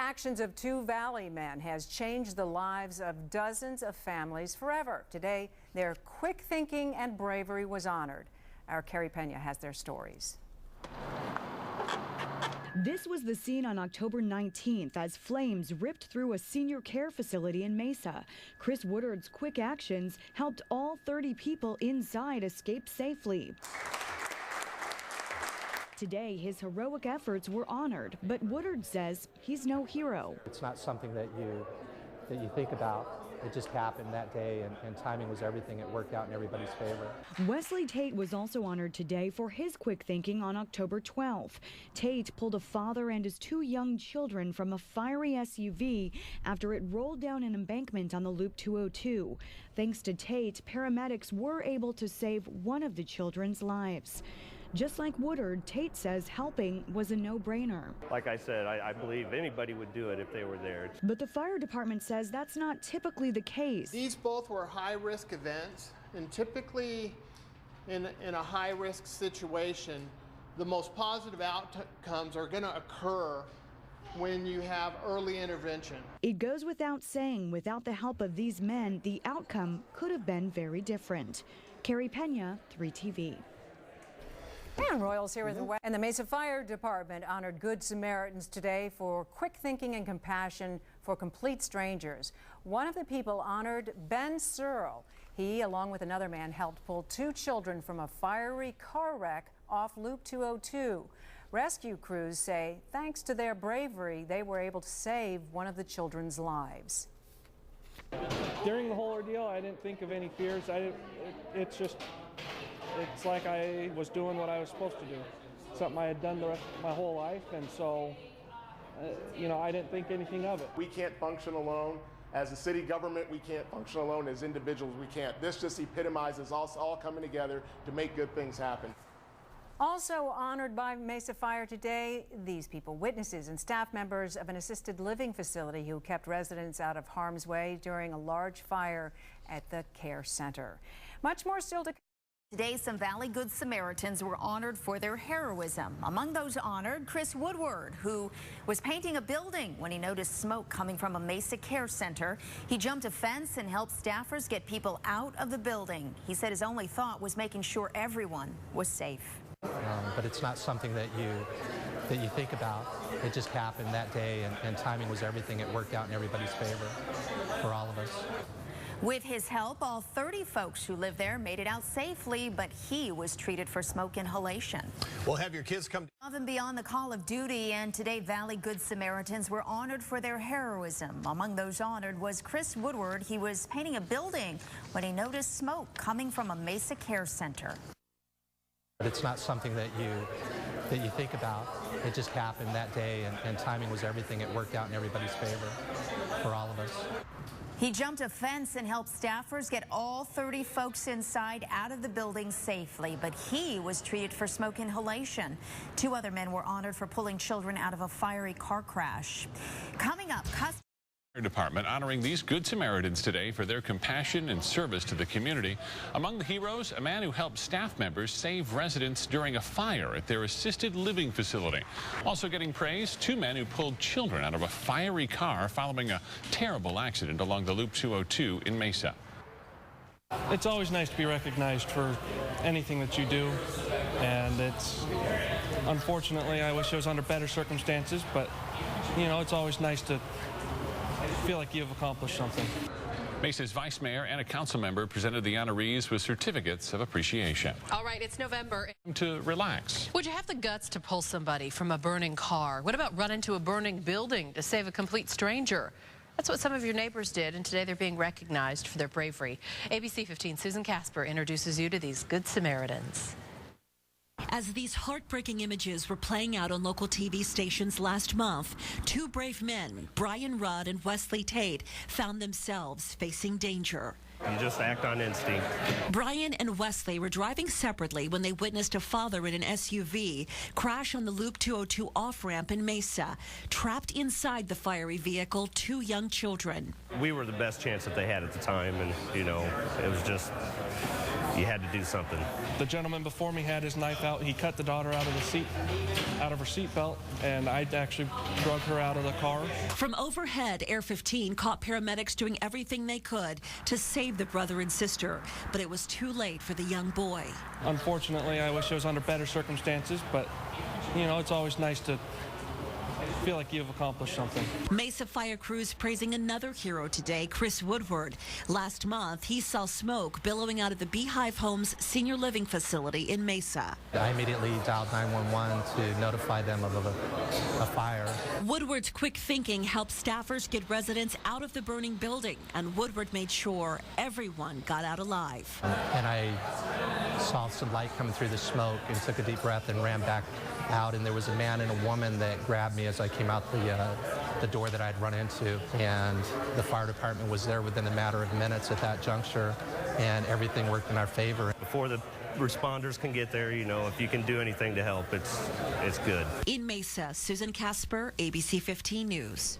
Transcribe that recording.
actions of two Valley men has changed the lives of dozens of families forever. Today, their quick thinking and bravery was honored. Our Carrie Pena has their stories. This was the scene on October 19th as flames ripped through a senior care facility in Mesa. Chris Woodard's quick actions helped all 30 people inside escape safely. Today, his heroic efforts were honored, but Woodard says he's no hero. It's not something that you think about. It just happened that day, and timing was everything. It worked out in everybody's favor. Wesley Tate was also honored today for his quick thinking on October 12th. Tate pulled a father and his two young children from a fiery SUV after it rolled down an embankment on the Loop 202. Thanks to Tate, paramedics were able to save one of the children's lives. Just like Woodard, Tate says helping was a no-brainer. Like I said, I believe anybody would do it if they were there. But the fire department says that's not typically the case. These both were high-risk events, and typically in a high-risk situation, the most positive outcomes are going to occur when you have early intervention. It goes without saying, without the help of these men, the outcome could have been very different. Carrie Pena, 3TV. And Royals here with the West. And the Mesa Fire Department honored Good Samaritans today for quick thinking and compassion for complete strangers. One of the people honored, Ben Searle. He, along with another man, helped pull two children from a fiery car wreck off Loop 202. Rescue crews say thanks to their bravery, they were able to save one of the children's lives. During the whole ordeal, I didn't think of any fears. It's like I was doing what I was supposed to do, something I had done the rest of my whole life, and so, I didn't think anything of it. We can't function alone. As a city government, we can't function alone. As individuals, we can't. This just epitomizes us all coming together to make good things happen. Also honored by Mesa Fire today, these people, witnesses and staff members of an assisted living facility who kept residents out of harm's way during a large fire at the care center. Much more still to come. Today, some Valley Good Samaritans were honored for their heroism. Among those honored, Chris Woodard, who was painting a building when he noticed smoke coming from a Mesa care center. He jumped a fence and helped staffers get people out of the building. He said his only thought was making sure everyone was safe. But it's not something that you think about. It just happened that day, and timing was everything. It worked out in everybody's favor for all of us. With his help, all 30 folks who live there made it out safely, but he was treated for smoke inhalation. We'll have your kids come above and beyond the call of duty, and today Valley Good Samaritans were honored for their heroism. Among those honored was Chris Woodard. He was painting a building when he noticed smoke coming from a Mesa care center. But it's not something that you think about. It just happened that day, and timing was everything. It worked out in everybody's favor for all of us. He jumped a fence and helped staffers get all 30 folks inside out of the building safely, but he was treated for smoke inhalation. Two other men were honored for pulling children out of a fiery car crash. Coming up, Department honoring these Good Samaritans today for their compassion and service to the community. Among the heroes, a man who helped staff members save residents during a fire at their assisted living facility. Also getting praise, two men who pulled children out of a fiery car following a terrible accident along the Loop 202 in Mesa. It's always nice to be recognized for anything that you do, and unfortunately, I wish it was under better circumstances, but, it's always nice to feel like you've accomplished something. Mesa's vice mayor and a council member presented the honorees with certificates of appreciation. All right, it's November. To relax. Would you have the guts to pull somebody from a burning car? What about run into a burning building to save a complete stranger? That's what some of your neighbors did, and today they're being recognized for their bravery. ABC 15's Susan Casper introduces you to these Good Samaritans. As these heartbreaking images were playing out on local TV stations last month, two brave men, Brian Rudd and Wesley Tate, found themselves facing danger. You just act on instinct. Brian and Wesley were driving separately when they witnessed a father in an SUV crash on the Loop 202 off-ramp in Mesa. Trapped inside the fiery vehicle, two young children. We were the best chance that they had at the time, and, it was just you had to do something. The gentleman before me had his knife out. He cut the daughter out of her seat belt, and I actually drug her out of the car. From overhead, Air 15 caught paramedics doing everything they could to save the brother and sister, but it was too late for the young boy. Unfortunately, I wish it was under better circumstances, but you know, it's always nice to feel like you've accomplished something. Mesa fire crews praising another hero today, Chris Woodard. Last month, he saw smoke billowing out of the Beehive Homes senior living facility in Mesa. I immediately dialed 911 to notify them of a fire. Woodward's quick thinking helped staffers get residents out of the burning building, and Woodward made sure everyone got out alive. And I saw some light coming through the smoke and took a deep breath and ran back out, and there was a man and a woman that grabbed me as I came out the door that I'd run into, and the fire department was there within a matter of minutes at that juncture, and everything worked in our favor. Before the responders can get there, you know, if you can do anything to help, it's good. In Mesa, Susan Casper, ABC 15 News.